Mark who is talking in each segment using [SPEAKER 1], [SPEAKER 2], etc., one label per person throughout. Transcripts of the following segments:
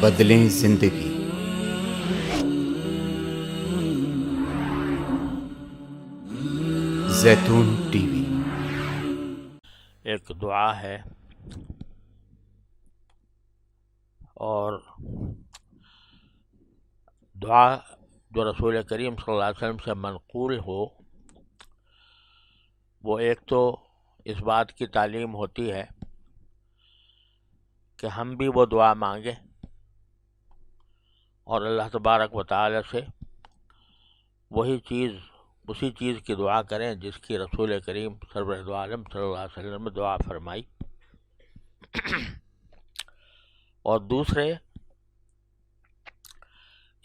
[SPEAKER 1] بدلیں زندگی۔ زیتون ٹی وی۔
[SPEAKER 2] ایک دعا ہے اور دعا جو رسول کریم صلی اللہ علیہ وسلم سے منقول ہو، وہ ایک تو اس بات کی تعلیم ہوتی ہے کہ ہم بھی وہ دعا مانگیں اور اللہ تبارک و تعالی سے اسی چیز کی دعا کریں جس کی رسول کریم سرور دو عالم صلی اللہ علیہ وسلم نے دعا فرمائی۔ اور دوسرے،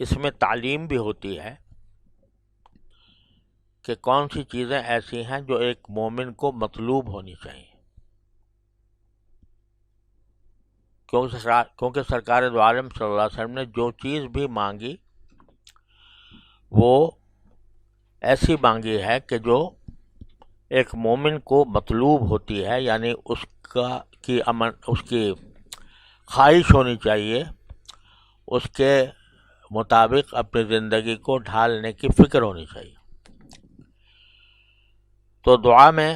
[SPEAKER 2] اس میں تعلیم بھی ہوتی ہے کہ کون سی چیزیں ایسی ہیں جو ایک مومن کو مطلوب ہونی چاہیے، کیونکہ سرکار دو عالم صلی اللہ علیہ وسلم نے جو چیز بھی مانگی وہ ایسی مانگی ہے کہ جو ایک مومن کو مطلوب ہوتی ہے، یعنی اس کی خواہش ہونی چاہیے، اس کے مطابق اپنی زندگی کو ڈھالنے کی فکر ہونی چاہیے۔ تو دعا میں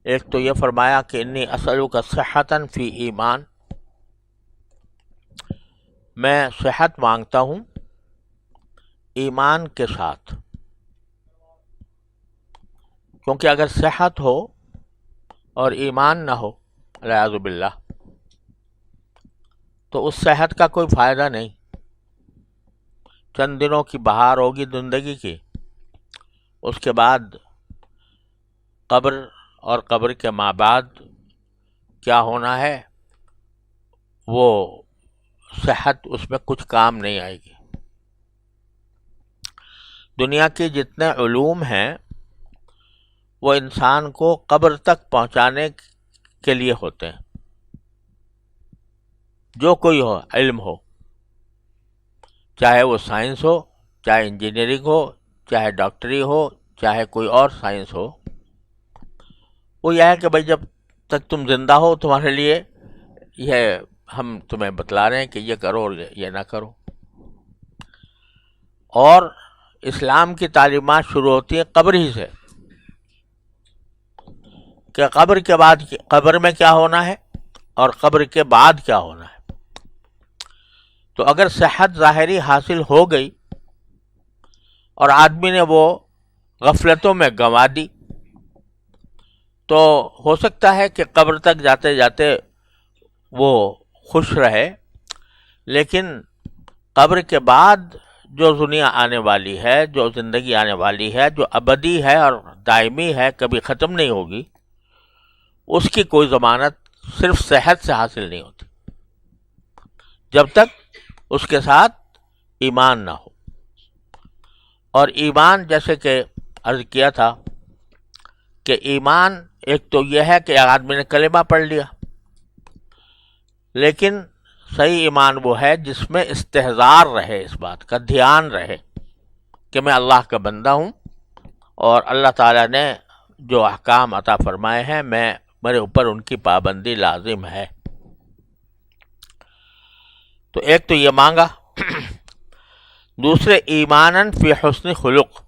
[SPEAKER 2] ایک تو یہ فرمایا کہ انی اسألک صحۃ فی ایمان، میں صحت مانگتا ہوں ایمان کے ساتھ، کیونکہ اگر صحت ہو اور ایمان نہ ہو والعیاذ باللہ تو اس صحت کا کوئی فائدہ نہیں۔ چند دنوں کی بہار ہوگی زندگی کی، اس کے بعد قبر اور قبر کے ماں بعد کیا ہونا ہے، وہ صحت اس میں کچھ کام نہیں آئے گی۔ دنیا کے جتنے علوم ہیں وہ انسان کو قبر تک پہنچانے کے لیے ہوتے ہیں، جو کوئی ہو علم ہو، چاہے وہ سائنس ہو، چاہے انجینئرنگ ہو، چاہے ڈاکٹری ہو، چاہے کوئی اور سائنس ہو، وہ یہ ہے کہ بھائی جب تک تم زندہ ہو تمہارے لیے یہ ہم تمہیں بتلا رہے ہیں کہ یہ کرو اور یہ نہ کرو۔ اور اسلام کی تعلیمات شروع ہوتی ہیں قبر ہی سے، کہ قبر میں کیا ہونا ہے اور قبر کے بعد کیا ہونا ہے۔ تو اگر صحت ظاہری حاصل ہو گئی اور آدمی نے وہ غفلتوں میں گنوا دی تو ہو سکتا ہے کہ قبر تک جاتے جاتے وہ خوش رہے، لیکن قبر کے بعد جو دنیا آنے والی ہے، جو زندگی آنے والی ہے، جو ابدی ہے اور دائمی ہے، کبھی ختم نہیں ہوگی، اس کی کوئی ضمانت صرف صحت سے حاصل نہیں ہوتی جب تک اس کے ساتھ ایمان نہ ہو۔ اور ایمان جیسے کہ عرض کیا تھا کہ ایمان ایک تو یہ ہے کہ آدمی نے کلمہ پڑھ لیا، لیکن صحیح ایمان وہ ہے جس میں استحضار رہے، اس بات کا دھیان رہے کہ میں اللہ کا بندہ ہوں اور اللہ تعالیٰ نے جو احکام عطا فرمائے ہیں میرے اوپر ان کی پابندی لازم ہے۔ تو ایک تو یہ مانگا۔ دوسرے، ایماناً فی حسن خلق،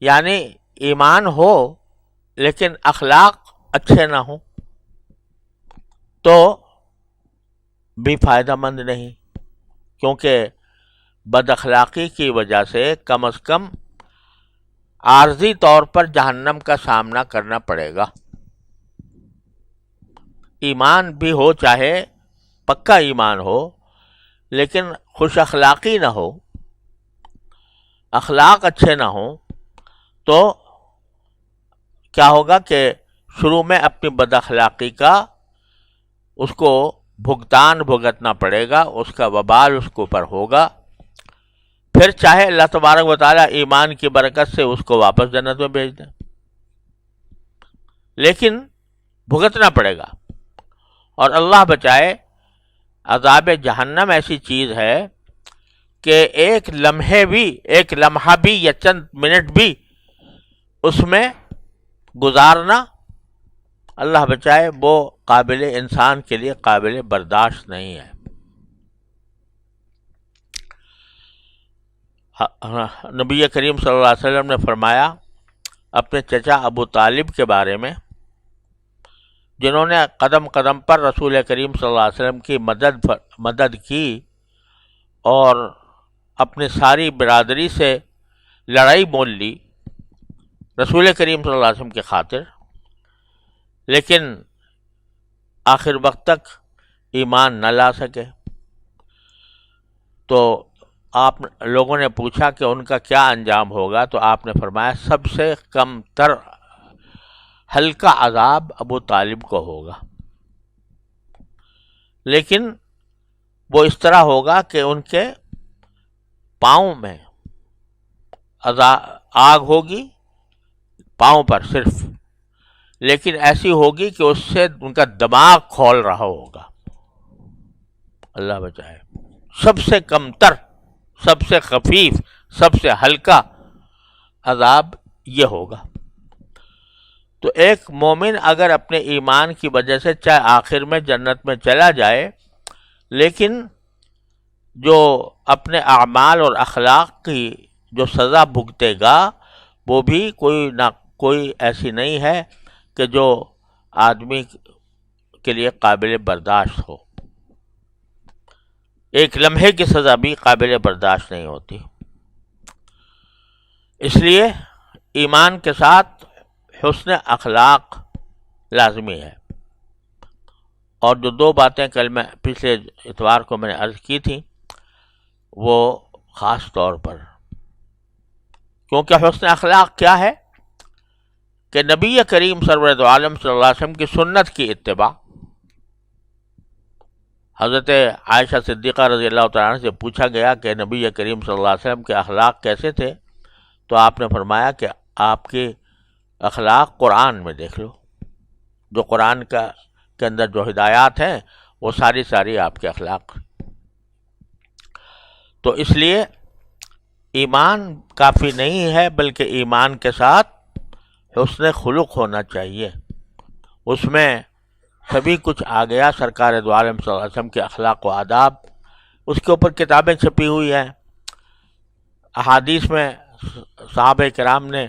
[SPEAKER 2] یعنی ایمان ہو لیکن اخلاق اچھے نہ ہوں تو بھی فائدہ مند نہیں، کیونکہ بد اخلاقی کی وجہ سے کم از کم عارضی طور پر جہنم کا سامنا کرنا پڑے گا۔ ایمان بھی ہو، چاہے پکا ایمان ہو، لیکن خوش اخلاقی نہ ہو، اخلاق اچھے نہ ہوں تو کیا ہوگا کہ شروع میں اپنی بد اخلاقی کا اس کو بھگتان بھگتنا پڑے گا، اس کا وبال اس کے اوپر ہوگا، پھر چاہے اللہ تبارک و تعالیٰ ایمان کی برکت سے اس کو واپس جنت میں بھیج دیں، لیکن بھگتنا پڑے گا۔ اور اللہ بچائے، عذاب جہنم ایسی چیز ہے کہ ایک لمحہ بھی یا چند منٹ بھی اس میں گزارنا اللہ بچائے وہ قابل انسان کے لیے قابل برداشت نہیں ہے۔ نبی کریم صلی اللہ علیہ وسلم نے فرمایا اپنے چچا ابو طالب کے بارے میں، جنہوں نے قدم قدم پر رسول کریم صلی اللہ علیہ وسلم کی مدد کی اور اپنی ساری برادری سے لڑائی مول لی رسول کریم صلی اللہ علیہ وسلم کی خاطر، لیکن آخر وقت تک ایمان نہ لا سکے۔ تو آپ لوگوں نے پوچھا کہ ان کا کیا انجام ہوگا، تو آپ نے فرمایا سب سے کم تر ہلکا عذاب ابو طالب کو ہوگا، لیکن وہ اس طرح ہوگا کہ ان کے پاؤں میں آگ ہوگی، پاؤں پر صرف، لیکن ایسی ہوگی کہ اس سے ان کا دماغ کھول رہا ہوگا۔ اللہ بچائے۔ سب سے کم تر، سب سے خفیف، سب سے ہلکا عذاب یہ ہوگا۔ تو ایک مومن اگر اپنے ایمان کی وجہ سے چاہے آخر میں جنت میں چلا جائے، لیکن جو اپنے اعمال اور اخلاق کی جو سزا بھگتے گا وہ بھی کوئی نہ کوئی ایسی نہیں ہے کہ جو آدمی کے لیے قابل برداشت ہو۔ ایک لمحے کی سزا بھی قابل برداشت نہیں ہوتی۔ اس لیے ایمان کے ساتھ حسن اخلاق لازمی ہے۔ اور جو دو باتیں کل میں پچھلے اتوار کو میں نے عرض کی تھیں وہ خاص طور پر، کیونکہ حسن اخلاق کیا ہے کہ نبی کریم سرور عالم صلی اللہ علیہ وسلم کی سنت کی اتباع۔ حضرت عائشہ صدیقہ رضی اللہ تعالیٰ عنہ سے پوچھا گیا کہ نبی کریم صلی اللہ علیہ وسلم کے اخلاق کیسے تھے، تو آپ نے فرمایا کہ آپ کے اخلاق قرآن میں دیکھ لو، جو قرآن کے اندر جو ہدایات ہیں وہ ساری آپ کے اخلاق۔ تو اس لیے ایمان کافی نہیں ہے، بلکہ ایمان کے ساتھ حسن خلق ہونا چاہیے۔ اس میں سبھی کچھ آ گیا، سرکار دو عالم صلی اللہ علیہ وسلم کے اخلاق و آداب، اس کے اوپر کتابیں چھپی ہوئی ہیں۔ احادیث میں صحابہ کرام نے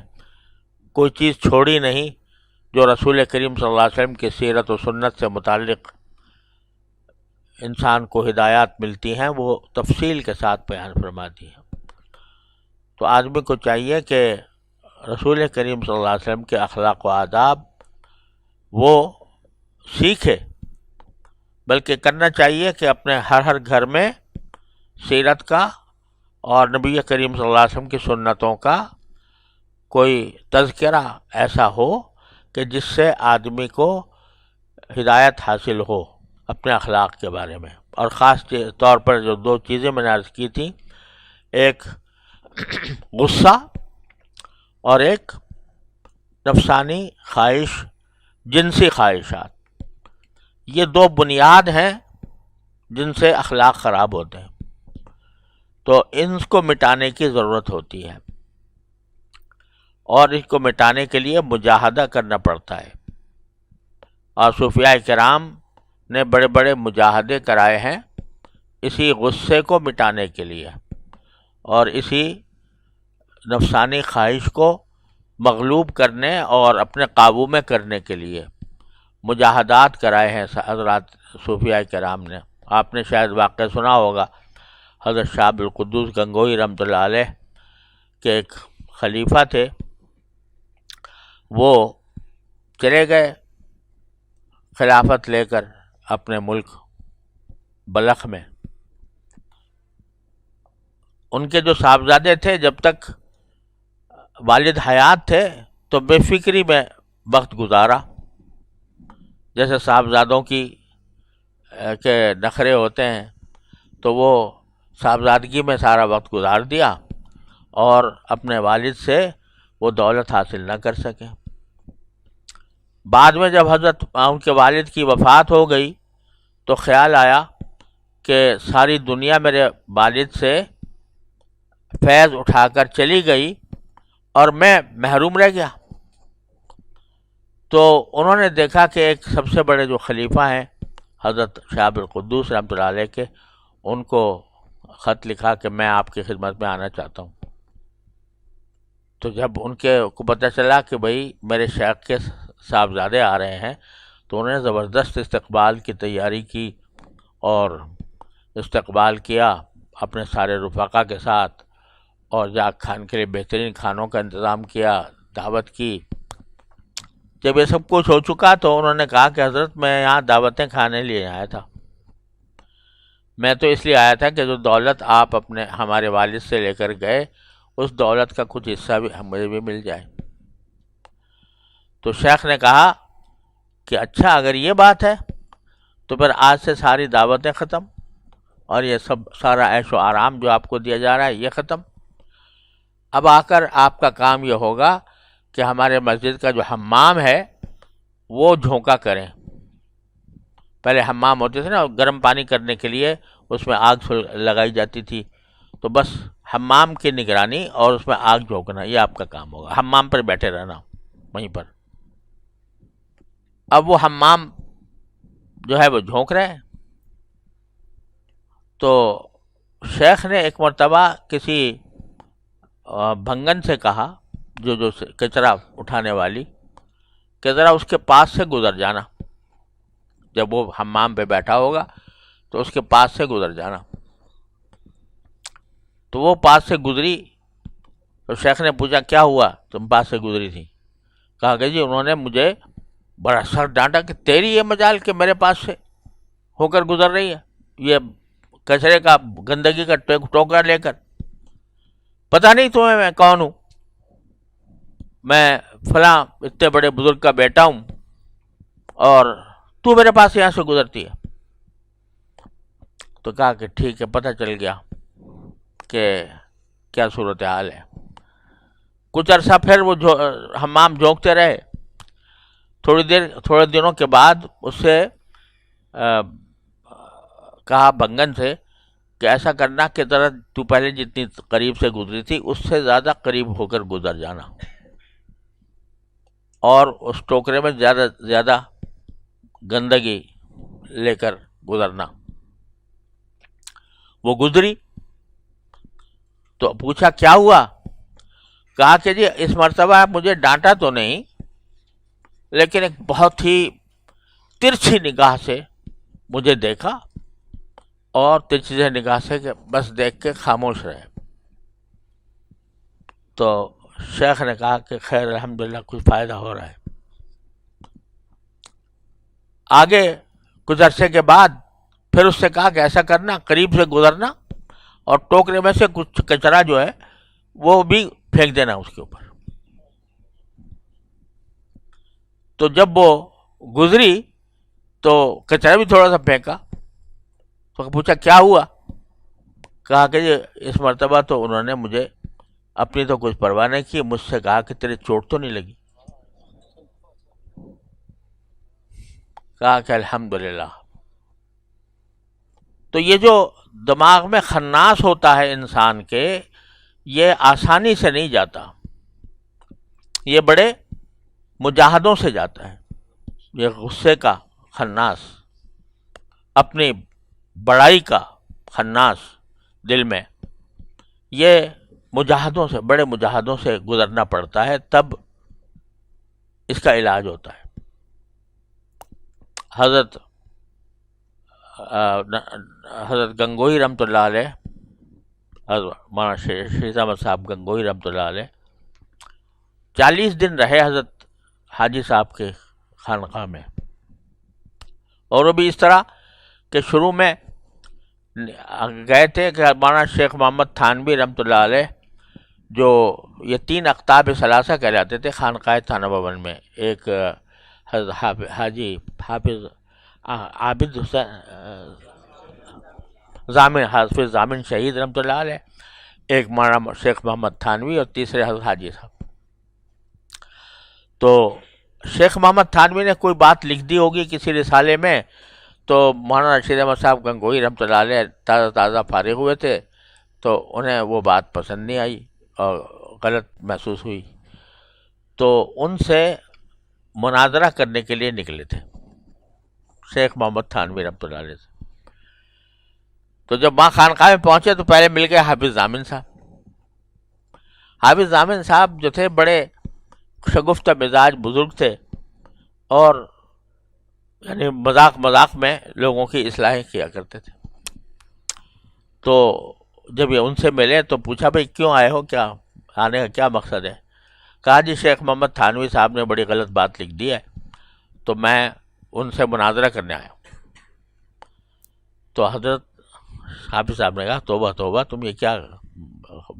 [SPEAKER 2] کوئی چیز چھوڑی نہیں جو رسول کریم صلی اللہ علیہ وسلم کی سیرت و سنت سے متعلق انسان کو ہدایات ملتی ہیں، وہ تفصیل کے ساتھ بیان فرما دی ہیں۔ تو آدمی کو چاہیے کہ رسول کریم صلی اللہ علیہ وسلم کے اخلاق و آداب وہ سیکھے، بلکہ کرنا چاہیے کہ اپنے ہر گھر میں سیرت کا اور نبی کریم صلی اللہ علیہ وسلم کی سنتوں کا کوئی تذکرہ ایسا ہو کہ جس سے آدمی کو ہدایت حاصل ہو اپنے اخلاق کے بارے میں۔ اور خاص طور پر جو دو چیزیں میں نے عرض کی تھیں، ایک غصہ اور ایک نفسانی خواہش، جنسی خواہشات، یہ دو بنیاد ہیں جن سے اخلاق خراب ہوتے ہیں۔ تو ان کو مٹانے کی ضرورت ہوتی ہے، اور اس کو مٹانے کے لیے مجاہدہ کرنا پڑتا ہے، اور صوفیاء کرام نے بڑے بڑے مجاہدے کرائے ہیں اسی غصے کو مٹانے کے لیے، اور اسی نفسانی خواہش کو مغلوب کرنے اور اپنے قابو میں کرنے کے لیے مجاہدات کرائے ہیں حضرات صوفیاء کرام نے۔ آپ نے شاید واقعہ سنا ہوگا، حضرت شاہ عبد القدوس گنگوئی رحمۃ اللہ علیہ کے ایک خلیفہ تھے، وہ چلے گئے خلافت لے کر اپنے ملک بلخ میں۔ ان کے جو صاحبزادے تھے جب تک والد حیات تھے تو بے فکری میں وقت گزارا، جیسے صاحبزادوں کے نخرے ہوتے ہیں، تو وہ صاحبزادگی میں سارا وقت گزار دیا اور اپنے والد سے وہ دولت حاصل نہ کر سکے۔ بعد میں جب حضرت ان کے والد کی وفات ہو گئی تو خیال آیا کہ ساری دنیا میرے والد سے فیض اٹھا کر چلی گئی اور میں محروم رہ گیا۔ تو انہوں نے دیکھا کہ ایک سب سے بڑے جو خلیفہ ہیں حضرت شہاب القدوس رحمۃ اللہ علیہ کے، ان کو خط لکھا کہ میں آپ کی خدمت میں آنا چاہتا ہوں۔ تو جب ان کے کو پتہ چلا کہ بھئی میرے شیخ کے صاحبزادے آ رہے ہیں، تو انہوں نے زبردست استقبال کی تیاری کی اور استقبال کیا اپنے سارے رفقا کے ساتھ، اور جا کھان کے لیے بہترین کھانوں کا انتظام کیا، دعوت کی۔ جب یہ سب کچھ ہو چکا تو انہوں نے کہا کہ حضرت میں یہاں دعوتیں کھانے لیے آیا تھا، میں تو اس لیے آیا تھا کہ جو دولت آپ اپنے ہمارے والد سے لے کر گئے، اس دولت کا کچھ حصہ بھی مجھے بھی مل جائے۔ تو شیخ نے کہا کہ اچھا اگر یہ بات ہے تو پھر آج سے ساری دعوتیں ختم، اور یہ سب سارا عیش و آرام جو آپ کو دیا جا رہا ہے یہ ختم۔ اب آ کر آپ کا کام یہ ہوگا کہ ہمارے مسجد کا جو حمام ہے وہ جھونکا کریں۔ پہلے حمام ہوتے تھے نا گرم پانی کرنے کے لیے، اس میں آگ لگائی جاتی تھی، تو بس حمام کی نگرانی اور اس میں آگ جھونکنا یہ آپ کا کام ہوگا، حمام پر بیٹھے رہنا وہیں پر۔ اب وہ حمام جو ہے وہ جھونک رہے ہیں، تو شیخ نے ایک مرتبہ کسی بھنگن سے کہا، جو کچرا اٹھانے والی، کہ ذرا اس کے پاس سے گزر جانا، جب وہ حمام پہ بیٹھا ہوگا تو اس کے پاس سے گزر جانا۔ تو وہ پاس سے گزری، تو شیخ نے پوچھا کیا ہوا تم پاس سے گزری تھی؟ کہا کہ جی انہوں نے مجھے بڑا سخت ڈانٹا کہ تیری یہ مجال کہ میرے پاس سے ہو کر گزر رہی ہے، یہ کچرے کا گندگی کا ٹوکرا لے کر، پتہ نہیں تمہیں میں کون ہوں، میں فلاں اتنے بڑے بزرگ کا بیٹا ہوں، اور تو میرے پاس یہاں سے گزرتی ہے۔ تو کہا کہ ٹھیک ہے، پتہ چل گیا کہ کیا صورتحال ہے۔ کچھ عرصہ پھر وہ حمام جھونکتے رہے، تھوڑے دنوں کے بعد اس سے کہا بنگن سے کہ ایسا کرنا کہ ذرا تو پہلے جتنی قریب سے گزری تھی اس سے زیادہ قریب ہو کر گزر جانا، اور اس ٹوکرے میں زیادہ گندگی لے کر گزرنا۔ وہ گزری تو پوچھا کیا ہوا؟ کہا کہ جی اس مرتبہ آپ مجھے ڈانٹا تو نہیں، لیکن ایک بہت ہی ترچھی نگاہ سے مجھے دیکھا، اور ترچھی نگاہ سے کہ بس دیکھ کے خاموش رہے۔ تو شیخ نے کہا کہ خیر الحمدللہ کچھ فائدہ ہو رہا ہے۔ آگے کچھ عرصے کے بعد پھر اس سے کہا کہ ایسا کرنا قریب سے گزرنا، اور ٹوکرے میں سے کچھ کچرا جو ہے وہ بھی پھینک دینا اس کے اوپر۔ تو جب وہ گزری تو کچرا بھی تھوڑا سا پھینکا، تو پوچھا کیا ہوا؟ کہا کہ اس مرتبہ تو انہوں نے مجھے اپنی تو کچھ پرواہ نہیں کی، مجھ سے کہا کہ تیرے چوٹ تو نہیں لگی؟ کہا کہ الحمدللہ۔ تو یہ جو دماغ میں خناس ہوتا ہے انسان کے، یہ آسانی سے نہیں جاتا، یہ بڑے مجاہدوں سے جاتا ہے۔ یہ غصے کا خناس، اپنی بڑائی کا خناس دل میں، یہ مجاہدوں سے، بڑے مجاہدوں سے گزرنا پڑتا ہے، تب اس کا علاج ہوتا ہے۔ حضرت گنگوہی رحمۃ اللہ علیہ، حضرت مولانا شیخ احمد صاحب گنگوہی رحمۃ اللہ علیہ 40 دن رہے حضرت حاجی صاحب کے خانقاہ میں، اور وہ بھی اس طرح کہ شروع میں گئے تھے کہ مولانا شیخ محمد تھانوی رحمۃ اللہ علیہ، جو یہ 3 اقطاب ثلاثہ کہلاتے تھے خانقاہ تھانہ بھون میں، ایک حضرت حاجی حافظ عابد حسین حافظ ضامن شہید رحمۃ اللہ علیہ، ایک مولانا شیخ محمد تھانوی، اور تیسرے حضرت حاجی صاحب۔ تو شیخ محمد تھانوی نے کوئی بات لکھ دی ہوگی کسی رسالے میں، تو مولانا رشید احمد صاحب گنگوہی رحمۃ اللہ علیہ تازہ فارغ ہوئے تھے، تو انہیں وہ بات پسند نہیں آئی اور غلط محسوس ہوئی، تو ان سے مناظرہ کرنے کے لیے نکلے تھے شیخ محمد تھانوی رحمۃ اللہ علیہ سے. تو جب وہاں خانقاہ میں پہنچے تو پہلے مل گئے حافظ ضامن صاحب. حافظ ضامن صاحب جو تھے بڑے شگفتہ مزاج بزرگ تھے اور یعنی مذاق مذاق میں لوگوں کی اصلاحیں کیا کرتے تھے. تو جب یہ ان سے ملے تو پوچھا بھائی کیوں آئے ہو, کیا آنے کا کیا مقصد ہے؟ کہا جی شیخ محمد تھانوی صاحب نے بڑی غلط بات لکھ دی ہے تو میں ان سے مناظرہ کرنے آیا ہوں. تو حضرت حافظ صاحب نے کہا توبہ توبہ, تم یہ کیا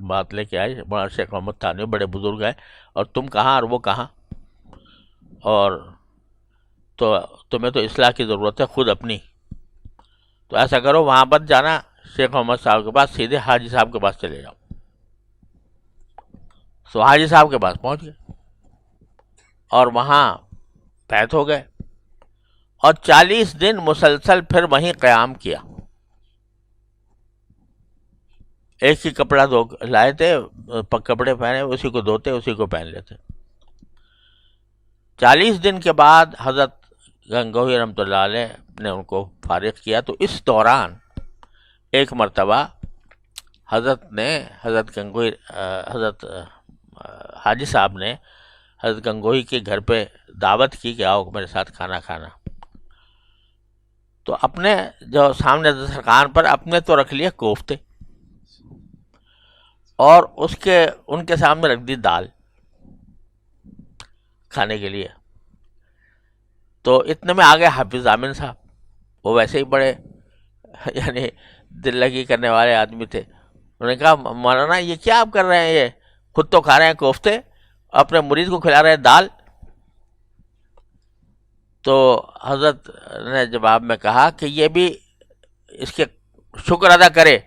[SPEAKER 2] بات لے کے آئے؟ مولانا شیخ محمد تھانوی بڑے بزرگ ہیں اور تم کہاں اور وہ کہاں, اور تو تمہیں تو اصلاح کی ضرورت ہے خود اپنی. تو ایسا کرو وہاں مت جانا شیخ محمد صاحب کے پاس, سیدھے حاجی صاحب کے پاس چلے جاؤ. تو حاجی صاحب کے پاس پہنچ گئے اور وہاں بیعت ہو گئے اور 40 دن مسلسل پھر وہیں قیام کیا. ایک ہی کپڑا لائے تھے, کپڑے پہنے اسی کو دھوتے اسی کو پہن لیتے. 40 دن کے بعد حضرت گنگوہی رحمۃ اللہ علیہ نے ان کو فارغ کیا. تو اس دوران ایک مرتبہ حضرت حاجی صاحب نے حضرت گنگوہی کے گھر پہ دعوت کی کہ آؤ میرے ساتھ کھانا کھانا. تو اپنے جو سامنے دسترخوان پر اپنے تو رکھ لیے کوفتے اور ان کے سامنے رکھ دی دال کھانے کے لیے. تو اتنے میں آگے حافظ ضامن صاحب, وہ ویسے ہی بڑے یعنی دل لگی کرنے والے آدمی تھے. انہوں نے کہا مولانا یہ کیا آپ کر رہے ہیں, یہ خود تو کھا رہے ہیں کوفتے, اپنے مرید کو کھلا رہے ہیں دال. تو حضرت نے جواب میں کہا کہ یہ بھی اس کے شکر ادا کرے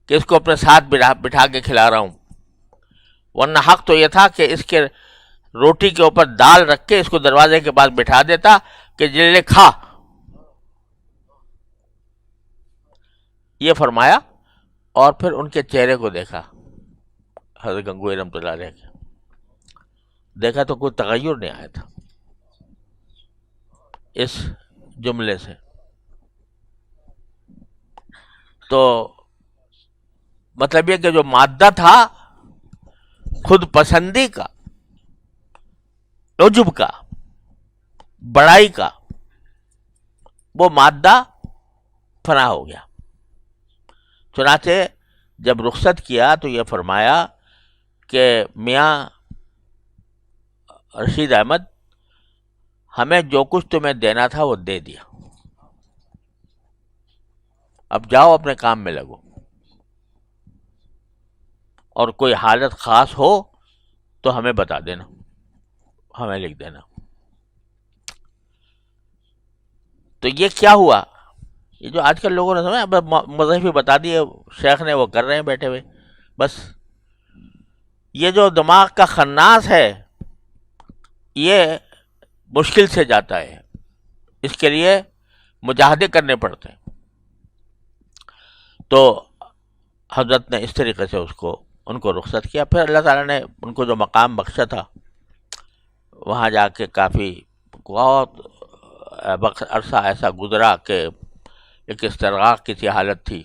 [SPEAKER 2] کہ اس کو اپنے ساتھ بٹھا کے کھلا رہا ہوں, ورنہ حق تو یہ تھا کہ اس کے روٹی کے اوپر دال رکھ کے اس کو دروازے کے پاس بٹھا دیتا کہ جلے کھا. یہ فرمایا اور پھر ان کے چہرے کو دیکھا حضرت گنگوہی رحمۃ اللہ علیہ کے, دیکھا تو کوئی تغیر نہیں آیا تھا اس جملے سے. تو مطلب یہ کہ جو مادہ تھا خود پسندی کا, عجب کا, بڑائی کا, وہ مادہ فنا ہو گیا. چنانچہ جب رخصت کیا تو یہ فرمایا کہ میاں رشید احمد, ہمیں جو کچھ تمہیں دینا تھا وہ دے دیا, اب جاؤ اپنے کام میں لگو, اور کوئی حالت خاص ہو تو ہمیں بتا دینا, ہمیں لکھ دینا. تو یہ کیا ہوا, یہ جو آج کل لوگوں نے سمجھا مذہبی بتا دیے شیخ نے, وہ کر رہے ہیں بیٹھے ہوئے بس. یہ جو دماغ کا خناس ہے یہ مشکل سے جاتا ہے, اس کے لیے مجاہدے کرنے پڑتے ہیں. تو حضرت نے اس طریقے سے ان کو رخصت کیا. پھر اللہ تعالیٰ نے ان کو جو مقام بخشا تھا وہاں جا کے کافی بہت عرصہ ایسا گزرا کہ ایک استرغاق کی سی حالت تھی.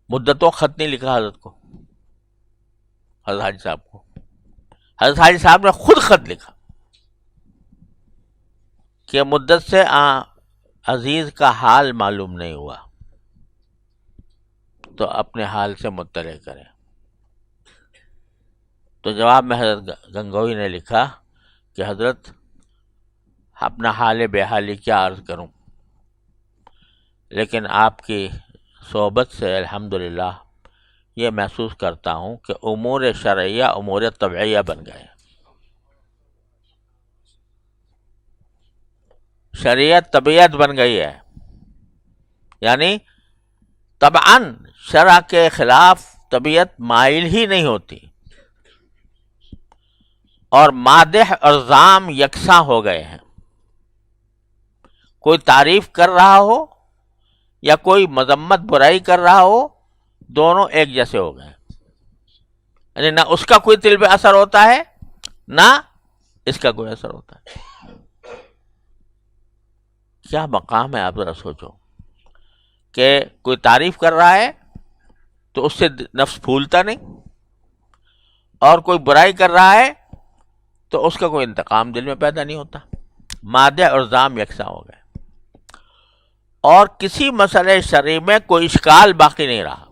[SPEAKER 2] مدتوں خط نہیں لکھا حضرت کو, حضرت حاجی صاحب کو. حضرت حاجی صاحب نے خود خط لکھا کہ مدت سے عزیز کا حال معلوم نہیں ہوا تو اپنے حال سے مطلع کریں. تو جواب میں حضرت گنگوہی نے لکھا کہ حضرت اپنا حال بے حالی کیا عرض کروں, لیکن آپ کی صحبت سے الحمدللہ یہ محسوس کرتا ہوں کہ امور شرعیہ امور طبعیہ بن گئے. شریعت طبیعت بن گئی ہے, یعنی طبعاً شرع کے خلاف طبیعت مائل ہی نہیں ہوتی, اور مادح اور ذام یکساں ہو گئے ہیں. کوئی تعریف کر رہا ہو یا کوئی مذمت برائی کر رہا ہو, دونوں ایک جیسے ہو گئے. یعنی نہ اس کا کوئی دل پہ اثر ہوتا ہے نہ اس کا کوئی اثر ہوتا ہے؟ کیا مقام ہے، آپ ذرا سوچو کہ کوئی تعریف کر رہا ہے تو اس سے نفس پھولتا نہیں، اور کوئی برائی کر رہا ہے تو اس کا کوئی انتقام دل میں پیدا نہیں ہوتا. مادہ اور ذام یکساں ہو گئے، اور کسی مسئلے شرعی میں کوئی اشکال باقی نہیں رہا.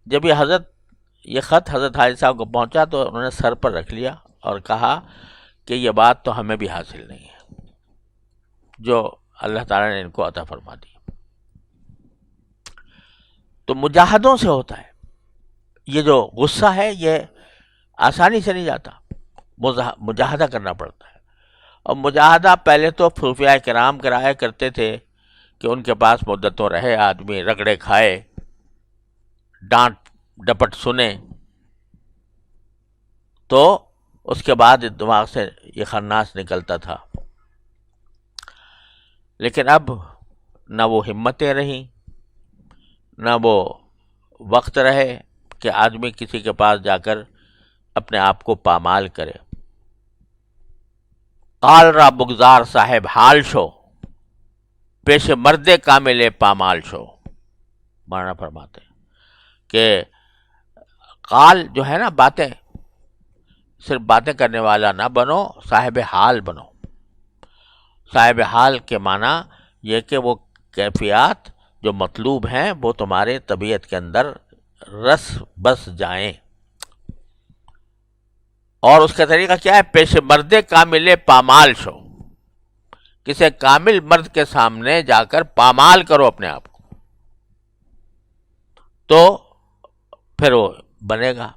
[SPEAKER 2] جب یہ خط حضرت حاجی صاحب کو پہنچا تو انہوں نے سر پر رکھ لیا اور کہا کہ یہ بات تو ہمیں بھی حاصل نہیں ہے جو اللہ تعالیٰ نے ان کو عطا فرما دی. تو مجاہدوں سے ہوتا ہے. یہ جو غصہ ہے یہ آسانی سے نہیں جاتا، مجاہدہ کرنا پڑتا ہے. اور مجاہدہ پہلے تو صوفیاء کرام کرایا کرتے تھے کہ ان کے پاس مدتوں رہے، آدمی رگڑے کھائے، ڈانٹ ڈپٹ سنے، تو اس کے بعد دماغ سے یہ خناس نکلتا تھا. لیکن اب نہ وہ ہمتیں رہیں، نہ وہ وقت رہے کہ آدمی کسی کے پاس جا کر اپنے آپ کو پامال کرے. قال را بگزار صاحب حال شو، پیش مرد کامل پامال شو. مانا فرماتے ہیں کہ قال جو ہے نا، باتیں، صرف باتیں کرنے والا نہ بنو، صاحب حال بنو. صاحب حال کے معنی یہ کہ وہ کیفیات جو مطلوب ہیں وہ تمہارے طبیعت کے اندر رس بس جائیں. اور اس کا طریقہ کیا ہے؟ پیش مرد کامل پامال شو. کسی کامل مرد کے سامنے جا کر پامال کرو اپنے آپ کو، تو پھر وہ بنے گا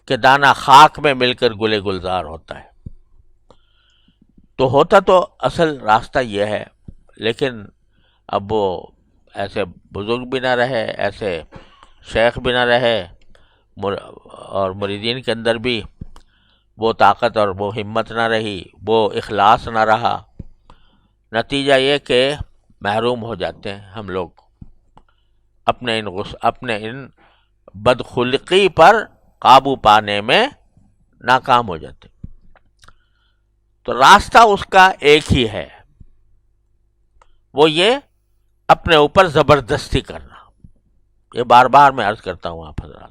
[SPEAKER 2] کہ دانہ خاک میں مل کر گلے گلزار ہوتا ہے. تو ہوتا تو اصل راستہ یہ ہے، لیکن اب وہ ایسے بزرگ بھی نہ رہے، ایسے شیخ بھی نہ رہے، اور مریدین کے اندر بھی وہ طاقت اور وہ ہمت نہ رہی، وہ اخلاص نہ رہا. نتیجہ یہ کہ محروم ہو جاتے ہیں ہم لوگ اپنے ان بدخلقی پر قابو پانے میں ناکام ہو جاتے. تو راستہ اس کا ایک ہی ہے، وہ یہ اپنے اوپر زبردستی کرنا. یہ بار بار میں عرض کرتا ہوں آپ حضرات،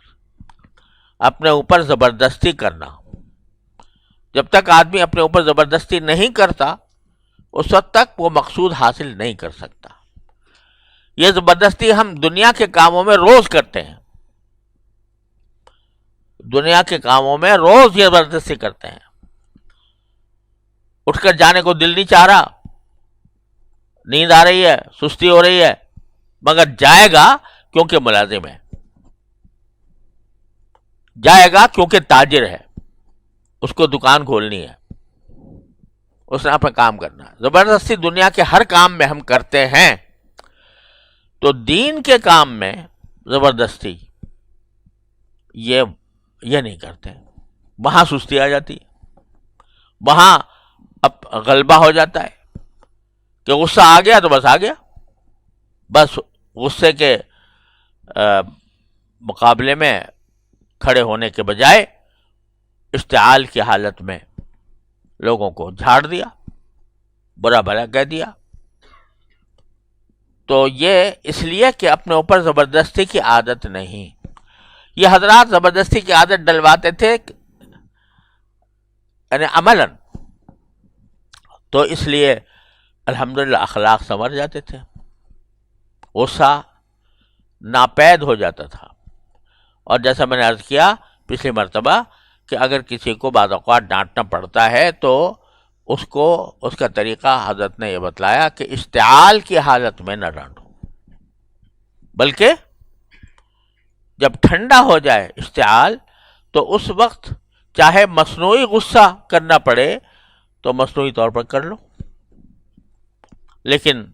[SPEAKER 2] اپنے اوپر زبردستی کرنا. جب تک آدمی اپنے اوپر زبردستی نہیں کرتا اس وقت تک وہ مقصود حاصل نہیں کر سکتا. یہ زبردستی ہم دنیا کے کاموں میں روز کرتے ہیں، دنیا کے کاموں میں روز یہ زبردستی کرتے ہیں. اٹھ کر جانے کو دل نہیں چاہ رہا، نیند آ رہی ہے، سستی ہو رہی ہے، مگر جائے گا کیونکہ ملازم ہے، جائے گا کیونکہ تاجر ہے، اس کو دکان کھولنی ہے، اس نے اپنا کام کرنا ہے. زبردستی دنیا کے ہر کام میں ہم کرتے ہیں، تو دین کے کام میں زبردستی یہ نہیں کرتے. وہاں سستی آ جاتی ہے، وہاں اب غلبہ ہو جاتا ہے کہ غصہ آ گیا تو بس آ گیا. بس غصے کے مقابلے میں کھڑے ہونے کے بجائے اشتعال کی حالت میں لوگوں کو جھاڑ دیا، برا بھلا کہہ دیا. تو یہ اس لیے کہ اپنے اوپر زبردستی کی عادت نہیں. یہ حضرات زبردستی کی عادت ڈلواتے تھے یعنی عملاً، تو اس لیے الحمدللہ اخلاق سنور جاتے تھے، غصہ ناپید ہو جاتا تھا. اور جیسا میں نے عرض کیا پچھلی مرتبہ کہ اگر کسی کو بعض اوقات ڈانٹنا پڑتا ہے تو اس کو اس کا طریقہ حضرت نے یہ بتلایا کہ اشتعال کی حالت میں نہ ڈانٹو، بلکہ جب ٹھنڈا ہو جائے اشتعال تو اس وقت چاہے مصنوعی غصہ کرنا پڑے تو مصنوعی طور پر کر لو، لیکن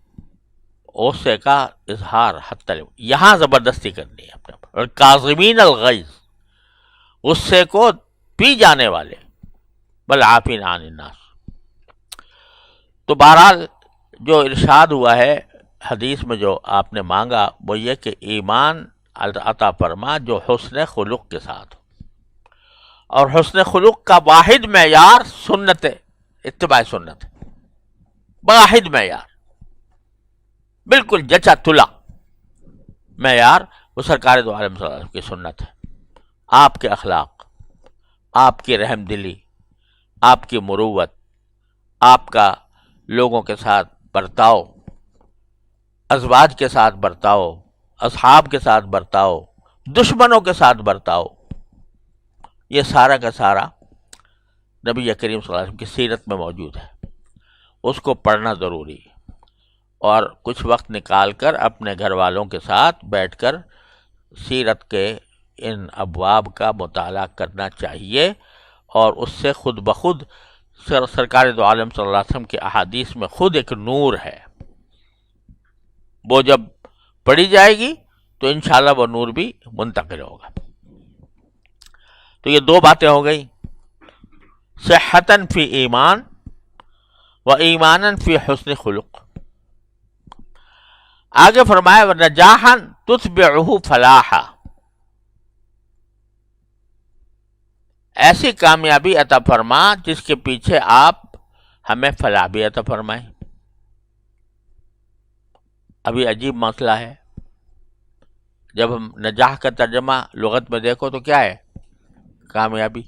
[SPEAKER 2] غصے کا اظہار حتی یہاں زبردستی کرنی ہے اپنے پر. اور کاظمین الغیظ، غصے کو پی جانے والے، والعافین عن الناس. تو بہرحال جو ارشاد ہوا ہے حدیث میں جو آپ نے مانگا وہ یہ کہ ایمان عطا فرما جو حسن خلق کے ساتھ ہو. اور حسن خلق کا واحد معیار سنت اتباع سنت ہے. واحد معیار، بالکل جچا تلا معیار وہ سرکار دو عالم صلی اللہ علیہ وسلم کی سنت ہے. آپ کے اخلاق، آپ کی رحم دلی، آپ کی مروت، آپ کا لوگوں کے ساتھ برتاؤ، ازواج کے ساتھ برتاؤ، اصحاب کے ساتھ برتاؤ، دشمنوں کے ساتھ برتاؤ، یہ سارا کا سارا نبی کریم صلی اللہ علیہ وسلم کی سیرت میں موجود ہے. اس کو پڑھنا ضروری ہے اور کچھ وقت نکال کر اپنے گھر والوں کے ساتھ بیٹھ کر سیرت کے ان ابواب کا مطالعہ کرنا چاہیے. اور اس سے خود بخود سرکار دو عالم صلی اللہ علیہ وسلم کی احادیث میں خود ایک نور ہے، وہ جب پڑھی جائے گی تو انشاءاللہ وہ نور بھی منتقل ہوگا. تو یہ دو باتیں ہو گئی، صحتاً فی ایمان و ایماناً فی حسن خلق. آگے فرمایا وَنَجَاحًا تُتْبِعُهُ فَلَاحًا، ایسی کامیابی عطا فرما جس کے پیچھے آپ ہمیں فلاح بھی عطا فرمائیں. ابھی عجیب مسئلہ ہے، جب ہم نجاح کا ترجمہ لغت میں دیکھو تو کیا ہے؟ کامیابی.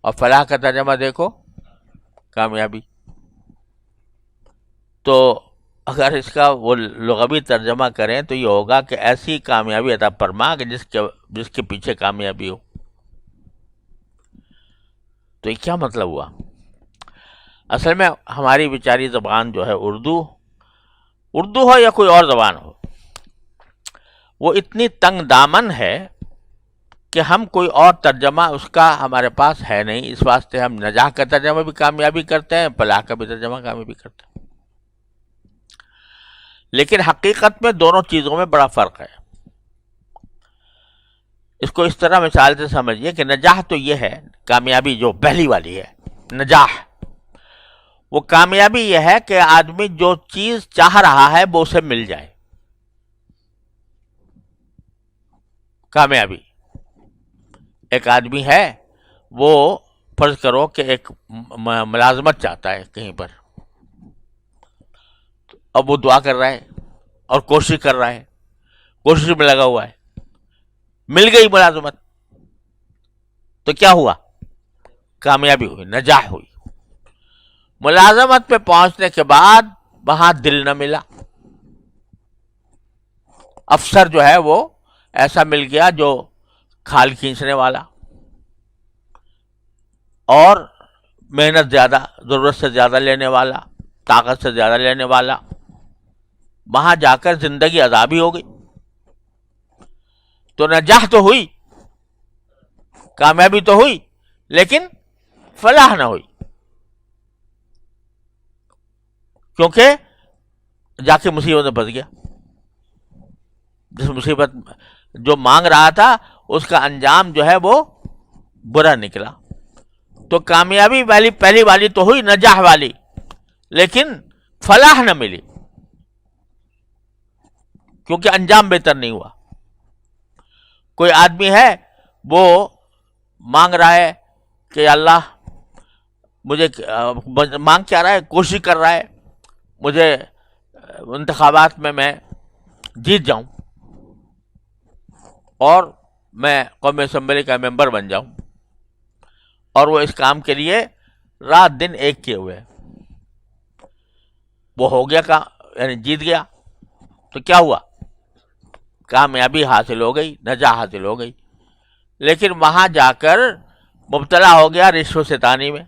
[SPEAKER 2] اور فلاح کا ترجمہ دیکھو، کامیابی. تو اگر اس کا وہ لغوی ترجمہ کریں تو یہ ہوگا کہ ایسی کامیابی عطا فرما کہ جس کے پیچھے کامیابی ہو. تو یہ کیا مطلب ہوا؟ اصل میں ہماری بیچاری زبان جو ہے اردو ہو یا کوئی اور زبان ہو، وہ اتنی تنگ دامن ہے کہ ہم کوئی اور ترجمہ اس کا ہمارے پاس ہے نہیں. اس واسطے ہم نجاح کا ترجمہ بھی کامیابی کرتے ہیں، فلاح کا بھی ترجمہ کامیابی کرتے ہیں. لیکن حقیقت میں دونوں چیزوں میں بڑا فرق ہے. اس کو اس طرح مثال سے سمجھیے کہ نجاح تو یہ ہے، کامیابی جو پہلی والی ہے نجاح، وہ کامیابی یہ ہے کہ آدمی جو چیز چاہ رہا ہے وہ اسے مل جائے. کامیابی ایک آدمی ہے، وہ فرض کرو کہ ایک ملازمت چاہتا ہے کہیں پر، اب وہ دعا کر رہا ہے اور کوشش کر رہا ہے، کوشش میں لگا ہوا ہے، مل گئی ملازمت تو کیا ہوا؟ کامیابی ہوئی، نجاح ہوئی. ملازمت پہ پہنچنے کے بعد وہاں دل نہ ملا، افسر جو ہے وہ ایسا مل گیا جو کھال کھینچنے والا اور محنت زیادہ، ضرورت سے زیادہ لینے والا، طاقت سے زیادہ لینے والا. وہاں جا کر زندگی عذابی ہو گئی. تو نجاح تو ہوئی، کامیابی تو ہوئی، لیکن فلاح نہ ہوئی، کیونکہ جا کے مصیبت میں پھنس گیا. جس مصیبت جو مانگ رہا تھا اس کا انجام جو ہے وہ برا نکلا. تو کامیابی والی پہلی والی تو ہوئی، نجاح والی، لیکن فلاح نہ ملی کیونکہ انجام بہتر نہیں ہوا. کوئی آدمی ہے وہ مانگ رہا ہے کہ اللہ مجھے، مانگ کیا رہا ہے، کوشش کر رہا ہے مجھے انتخابات میں جیت جاؤں اور میں قومی اسمبلی کا ممبر بن جاؤں، اور وہ اس کام کے لیے رات دن ایک کیے ہوئے. وہ ہو گیا یعنی جیت گیا تو کیا ہوا؟ کامیابی حاصل ہو گئی، نجاح حاصل ہو گئی. لیکن وہاں جا کر مبتلا ہو گیا رشوت ستانی میں،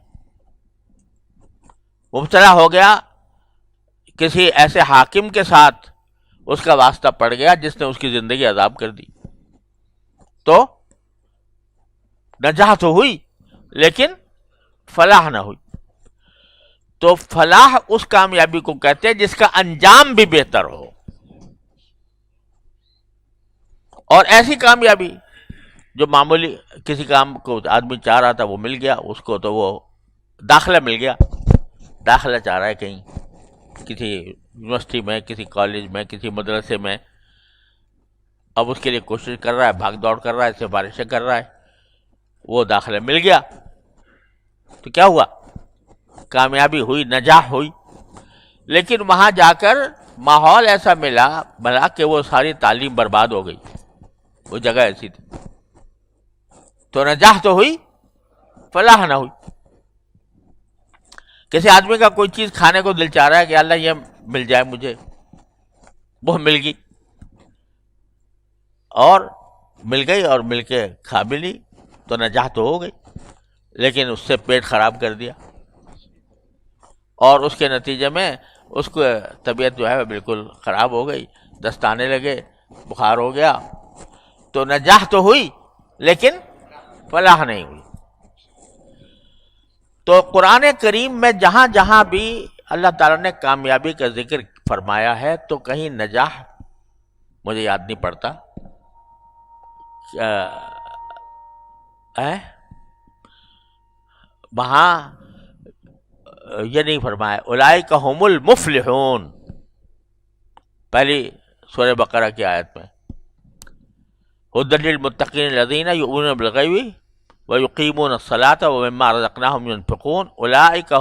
[SPEAKER 2] مبتلا ہو گیا کسی ایسے حاکم کے ساتھ، اس کا واسطہ پڑ گیا جس نے اس کی زندگی عذاب کر دی. تو نجاح تو ہوئی لیکن فلاح نہ ہوئی. تو فلاح اس کامیابی کو کہتے ہیں جس کا انجام بھی بہتر ہو. اور ایسی کامیابی جو معمولی کسی کام کو آدمی چاہ رہا تھا وہ مل گیا اس کو، تو وہ داخلہ مل گیا، داخلہ چاہ رہا ہے کہیں کسی یونیورسٹی میں، کسی کالج میں، کسی مدرسے میں، اب اس کے لیے کوشش کر رہا ہے، بھاگ دوڑ کر رہا ہے، سفارشیں کر رہا ہے، وہ داخلہ مل گیا تو کیا ہوا؟ کامیابی ہوئی، نجاح ہوئی. لیکن وہاں جا کر ماحول ایسا بنا کہ وہ ساری تعلیم برباد ہو گئی، وہ جگہ ایسی تھی. تو نجاح تو ہوئی، فلاح نہ ہوئی. کسی آدمی کا کوئی چیز کھانے کو دل چاہ رہا ہے کہ اللہ یہ مل جائے مجھے، وہ مل گئی، اور مل گئی اور مل کے کھا بھی لی تو نجاح تو ہو گئی، لیکن اس سے پیٹ خراب کر دیا، اور اس کے نتیجے میں اس کو طبیعت جو ہے بالکل خراب ہو گئی، دست آنے لگے، بخار ہو گیا. تو نجاح تو ہوئی لیکن فلاح نہیں ہوئی. تو قرآن کریم میں جہاں جہاں بھی اللہ تعالیٰ نے کامیابی کا ذکر فرمایا ہے تو کہیں نجاح مجھے یاد نہیں پڑتا، وہاں یہ نہیں فرمایا اولئک ھم المفلحون، پہلی سورہ بقرہ کی آیت میں، ھدی للمتقین الذین یؤمنون بالغیب ویقیمون الصلاۃ ومما رزقناہم ینفقون اولئک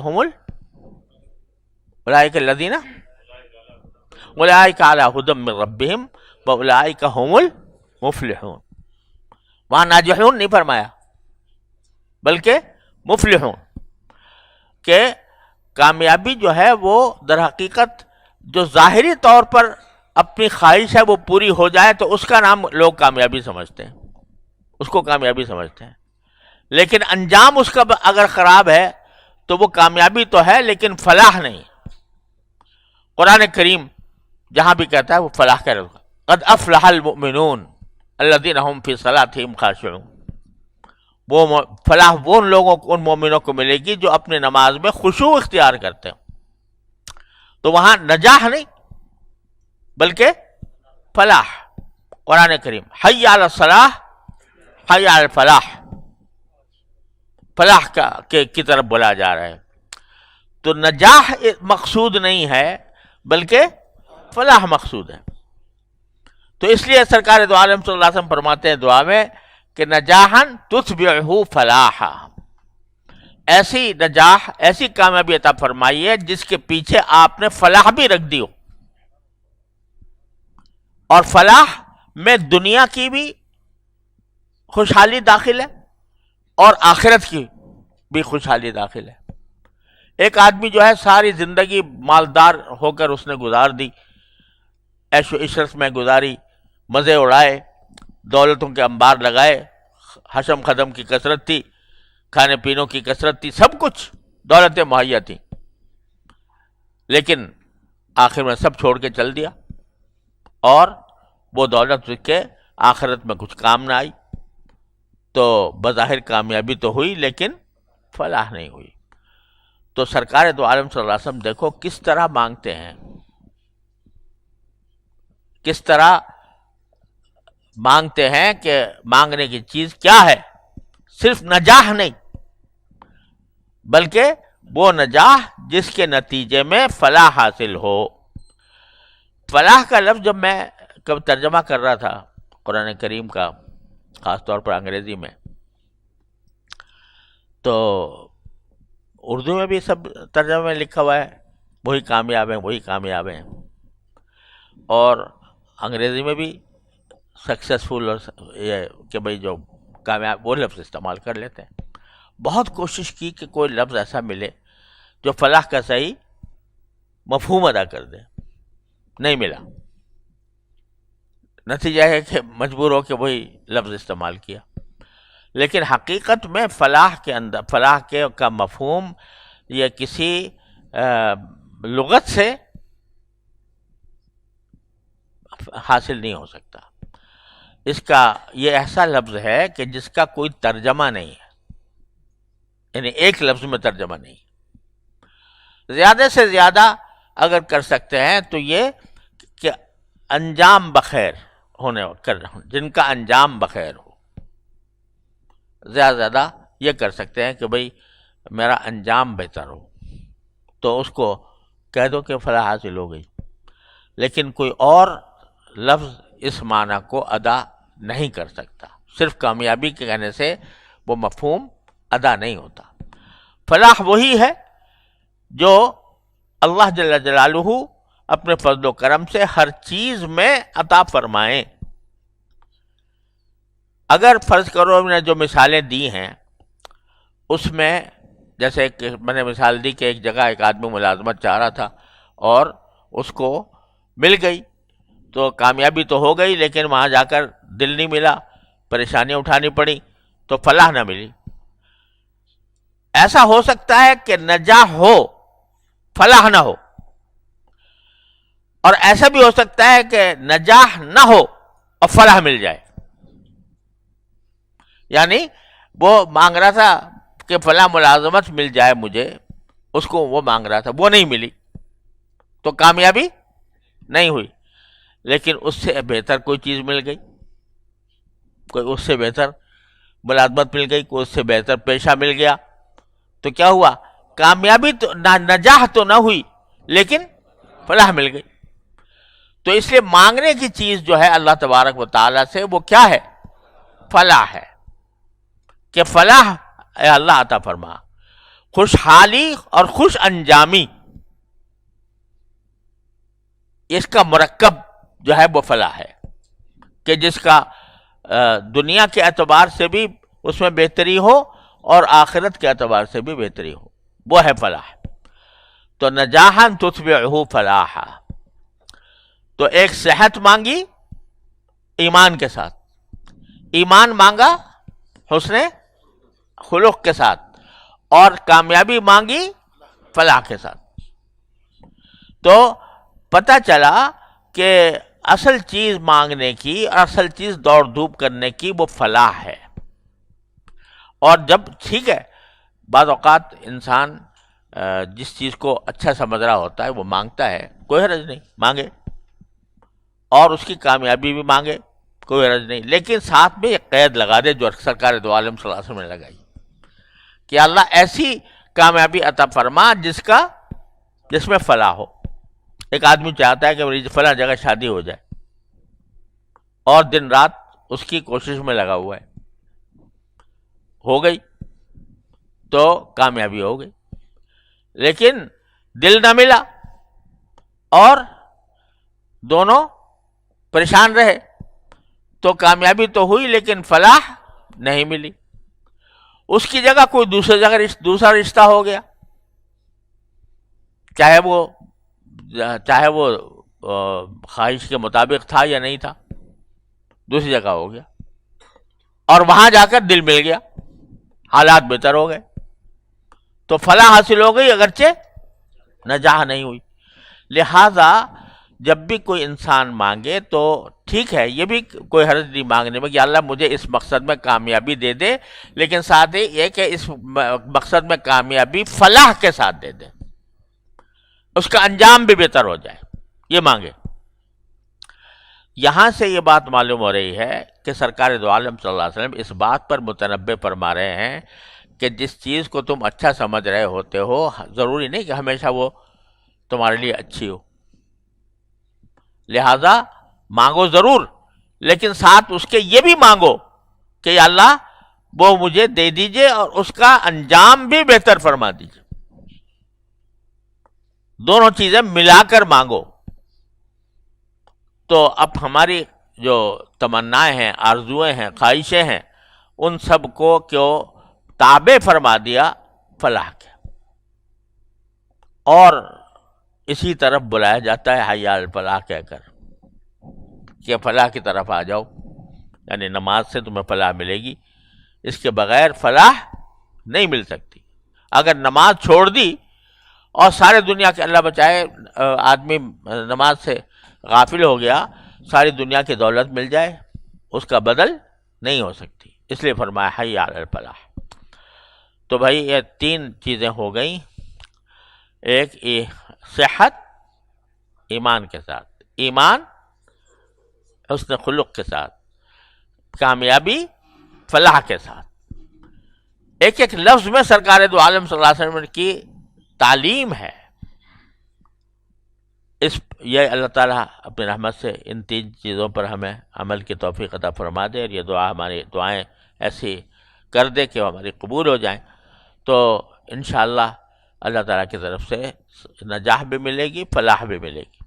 [SPEAKER 2] علی ھدی من ربہم واولئک ھم المفلحون. وہاں ناجحون نہیں فرمایا بلکہ مفلحون، کہ کامیابی جو ہے وہ در حقیقت جو ظاہری طور پر اپنی خواہش ہے وہ پوری ہو جائے تو اس کا نام لوگ کامیابی سمجھتے ہیں، اس کو کامیابی سمجھتے ہیں. لیکن انجام اس کا اگر خراب ہے تو وہ کامیابی تو ہے لیکن فلاح نہیں. قرآن کریم جہاں بھی کہتا ہے وہ فلاح کہہ رہا ہے، قد افلح المؤمنون الذین هم فی صلاتهم خاشعون. وہ فلاح وہ ان لوگوں کو، ان مومنوں کو ملے گی جو اپنے نماز میں خشوع اختیار کرتے ہیں. تو وہاں نجاح نہیں بلکہ فلاح. قرآن کریم حی علی الصلاح حی علی الفلاح، فلاح کی طرف بلا جا رہا ہے. تو نجاح مقصود نہیں ہے بلکہ فلاح مقصود ہے. تو اس لیے سرکار دو عالم صلی اللہ علیہ وسلم فرماتے ہیں دعا میں کہ نجاحاً تتبعہ فلاحا، ایسی نجاح، ایسی کامیابی عطا فرمائیے جس کے پیچھے آپ نے فلاح بھی رکھ دی ہو. اور فلاح میں دنیا کی بھی خوشحالی داخل ہے اور آخرت کی بھی خوشحالی داخل ہے. ایک آدمی جو ہے ساری زندگی مالدار ہو کر اس نے گزار دی، عیش و عشرت میں گزاری، مزے اڑائے، دولتوں کے انبار لگائے، حشم خدم کی کثرت تھی، کھانے پینوں کی کثرت تھی، سب کچھ دولتیں مہیا تھیں، لیکن آخر میں سب چھوڑ کے چل دیا، اور وہ دولت کے آخرت میں کچھ کام نہ آئی. تو بظاہر کامیابی تو ہوئی لیکن فلاح نہیں ہوئی. تو سرکار دو عالم صلی اللہ علیہ وسلم دیکھو کس طرح مانگتے ہیں، کس طرح مانگتے ہیں کہ مانگنے کی چیز کیا ہے، صرف نجاح نہیں بلکہ وہ نجاح جس کے نتیجے میں فلاح حاصل ہو. فلاح کا لفظ جب میں کب ترجمہ کر رہا تھا قرآن کریم کا، خاص طور پر انگریزی میں، تو اردو میں بھی سب ترجمے میں لکھا ہوا ہے وہی کامیاب ہیں، وہی کامیاب ہیں، اور انگریزی میں بھی سکسیسفل یہ کہ بھئی جو کامیاب، وہ لفظ استعمال کر لیتے ہیں. بہت کوشش کی کہ کوئی لفظ ایسا ملے جو فلاح کا صحیح مفہوم ادا کر دے، نہیں ملا. نتیجہ ہے کہ مجبور ہو کے وہی لفظ استعمال کیا. لیکن حقیقت میں فلاح کے اندر، فلاح کے کا مفہوم یہ کسی لغت سے حاصل نہیں ہو سکتا. اس کا یہ ایسا لفظ ہے کہ جس کا کوئی ترجمہ نہیں ہے، یعنی ایک لفظ میں ترجمہ نہیں. زیادہ سے زیادہ اگر کر سکتے ہیں تو یہ کہ انجام بخیر ہونے جن کا انجام بخیر ہو، زیادہ زیادہ یہ کر سکتے ہیں کہ بھئی میرا انجام بہتر ہو، تو اس کو کہہ دو کہ فلاح حاصل ہو گئی. لیکن کوئی اور لفظ اس معنی کو ادا نہیں کر سکتا. صرف کامیابی کے کہنے سے وہ مفہوم ادا نہیں ہوتا. فلاح وہی ہے جو اللہ جل جلالہ اپنے فضل و کرم سے ہر چیز میں عطا فرمائیں. اگر فرض کرو میں نے جو مثالیں دی ہیں اس میں جیسے کہ میں نے مثال دی کہ ایک جگہ ایک آدمی ملازمت چاہ رہا تھا اور اس کو مل گئی تو کامیابی تو ہو گئی، لیکن وہاں جا کر دل نہیں ملا، پریشانیاں اٹھانی پڑی تو فلاح نہ ملی. ایسا ہو سکتا ہے کہ نجاح ہو فلاح نہ ہو، اور ایسا بھی ہو سکتا ہے کہ نجاح نہ ہو اور فلاح مل جائے. یعنی وہ مانگ رہا تھا کہ فلاں ملازمت مل جائے مجھے، اس کو وہ مانگ رہا تھا، وہ نہیں ملی تو کامیابی نہیں ہوئی، لیکن اس سے بہتر کوئی چیز مل گئی، کوئی اس سے بہتر ملازمت مل گئی، کوئی اس سے بہتر پیشہ مل گیا، تو کیا ہوا؟ کامیابی تو نجاح تو نہ ہوئی لیکن فلاح مل گئی. تو اس لیے مانگنے کی چیز جو ہے اللہ تبارک و تعالیٰ سے وہ کیا ہے؟ فلاح ہے، کہ فلاح اے اللہ عطا فرما. خوشحالی اور خوش انجامی اس کا مرکب جو ہے وہ فلاح ہے، کہ جس کا دنیا کے اعتبار سے بھی اس میں بہتری ہو اور آخرت کے اعتبار سے بھی بہتری ہو، وہ ہے فلاح. تو نجاحا تتبعہ فلاحا. تو ایک صحت مانگی ایمان کے ساتھ، ایمان مانگا حسن خلق کے ساتھ، اور کامیابی مانگی فلاح کے ساتھ. تو پتہ چلا کہ اصل چیز مانگنے کی اور اصل چیز دوڑ دھوپ کرنے کی وہ فلاح ہے. اور جب ٹھیک ہے بعض اوقات انسان جس چیز کو اچھا سمجھ رہا ہوتا ہے وہ مانگتا ہے، کوئی حرج نہیں، مانگے، اور اس کی کامیابی بھی مانگے، کوئی حرج نہیں، لیکن ساتھ میں ایک قید لگا دے جو سرکار دو عالم صلی اللہ علیہ وسلم نے لگائی کہ اللہ ایسی کامیابی عطا فرما جس میں فلاح ہو. ایک آدمی چاہتا ہے کہ میری فلاں جگہ شادی ہو جائے اور دن رات اس کی کوشش میں لگا ہوا ہے، ہو گئی تو کامیابی ہو گئی، لیکن دل نہ ملا اور دونوں پریشان رہے تو کامیابی تو ہوئی لیکن فلاح نہیں ملی. اس کی جگہ کوئی دوسری جگہ دوسرا رشتہ ہو گیا، چاہے وہ خواہش کے مطابق تھا یا نہیں تھا، دوسری جگہ ہو گیا اور وہاں جا کر دل مل گیا، حالات بہتر ہو گئے تو فلاح حاصل ہو گئی اگرچہ نجاح نہیں ہوئی. لہذا جب بھی کوئی انسان مانگے تو ٹھیک ہے، یہ بھی کوئی حرج نہیں مانگنے میں کہ اللہ مجھے اس مقصد میں کامیابی دے دے، لیکن ساتھ ہی یہ کہ اس مقصد میں کامیابی فلاح کے ساتھ دے دے، اس کا انجام بھی بہتر ہو جائے، یہ مانگے. یہاں سے یہ بات معلوم ہو رہی ہے کہ سرکار دو عالم صلی اللہ علیہ وسلم اس بات پر متنبہ فرما رہے ہیں کہ جس چیز کو تم اچھا سمجھ رہے ہوتے ہو ضروری نہیں کہ ہمیشہ وہ تمہارے لیے اچھی ہو، لہذا مانگو ضرور، لیکن ساتھ اس کے یہ بھی مانگو کہ یا اللہ وہ مجھے دے دیجئے اور اس کا انجام بھی بہتر فرما دیجئے. دونوں چیزیں ملا کر مانگو. تو اب ہماری جو تمنائیں ہیں، آرزوئیں ہیں، خواہشیں ہیں، ان سب کو کیوں تابع فرما دیا فلاح کے، اور اسی طرف بلایا جاتا ہے حی علی الفلاح کہہ کر کہ فلاح کی طرف آ جاؤ. یعنی نماز سے تمہیں فلاح ملے گی، اس کے بغیر فلاح نہیں مل سکتی. اگر نماز چھوڑ دی اور سارے دنیا کے اللہ بچائے آدمی نماز سے غافل ہو گیا، ساری دنیا کی دولت مل جائے، اس کا بدل نہیں ہو سکتی. اس لیے فرمایا حی علی الفلاح. تو بھائی یہ تین چیزیں ہو گئیں، ایک صحت ایمان کے ساتھ، ایمان حسن خلق کے ساتھ، کامیابی فلاح کے ساتھ. ایک ایک لفظ میں سرکار دو عالم صلی اللہ علیہ وسلم کی تعلیم ہے یہ اللہ تعالیٰ اپنی رحمت سے ان 3 چیزوں پر ہمیں عمل کی توفیق عطا فرما دے، اور یہ ہماری دعائیں ایسی کر دے کہ وہ ہماری قبول ہو جائیں، تو انشاءاللہ اللہ تعالیٰ کی طرف سے نجاح بھی ملے گی، فلاح بھی ملے گی۔